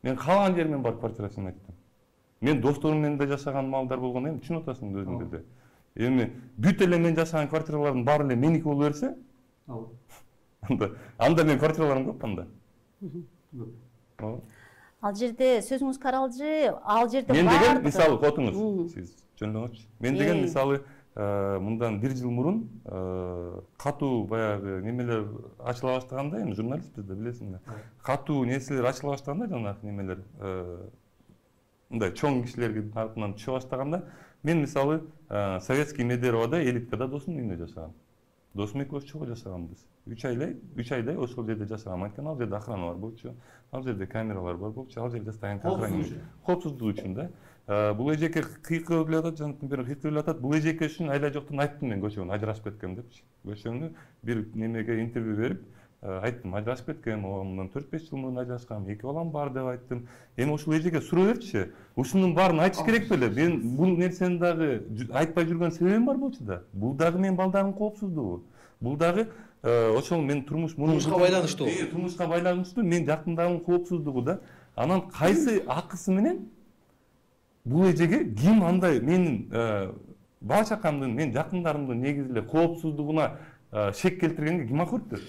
Мен каалаган жеримен барып квартирасын айттым. Мен досторум менен да жашаган маалдар болгон эми, түшүнүп атасың өзүң де. Эми бүт эле мен жашаган квартиралардын баары эле меники боло берсе, анда мен квартираларым көп анда. Ал жерде сөзүңүз каралжы, ал жерде мен деген мисалы котуңуз, сиз жөндөңүзчү. Мен деген мисалы мындан 1 жыл мурун катуу баягы немелер ачыла баштаганда, эми журналистпиз да билесиңер. Катуу нерселер ачыла баштаганда, жанагы немелер мындай чоң кишилердин тарапынан түшө баштаганда, мен мисалы Советский Медеровада элиткада досумдун үйүндө жашагам. Досум экөөбүз чогуу жашаганбыз. 3 айдай ошол жерде жашагам. Анткени ал жерде охрана бар болчу, ал жерде камералар бар болчу, ал жерде стоянка охрана. Коопсуздук үчүн да. Бул эжеке кыйкырып эле атат, жанаттын бири кыйкырып эле атат. Бул эжеке үчүн айла жоктон айттым мен көчөгөн ажырашып кеткем депчи. Көчөгөнү бир немеге интервью берип айттым, ажырашып кеткем, мындан 4-5 жыл мурун ажырашкам, 2 балам бар деп айттым. Эми ушул эжеке суроо берчи, ушунун баарын айтыш керек беле? Мен бул нерсени дагы айтпай жүргөн себебим бар болчу да. Бул дагы менин балдарымдын коопсуздугу. Бул дагы ошол мен турмушка байланыштуу. Турмушка байланыштуу, мен жакындарымдын коопсуздугу да. Анан кайсы акысы менен бул эжеге ким андай менин бала чакамдын, мен жакындарымдын негизи эле коопсуздугуна шек келтиргенге ким акы бериптир?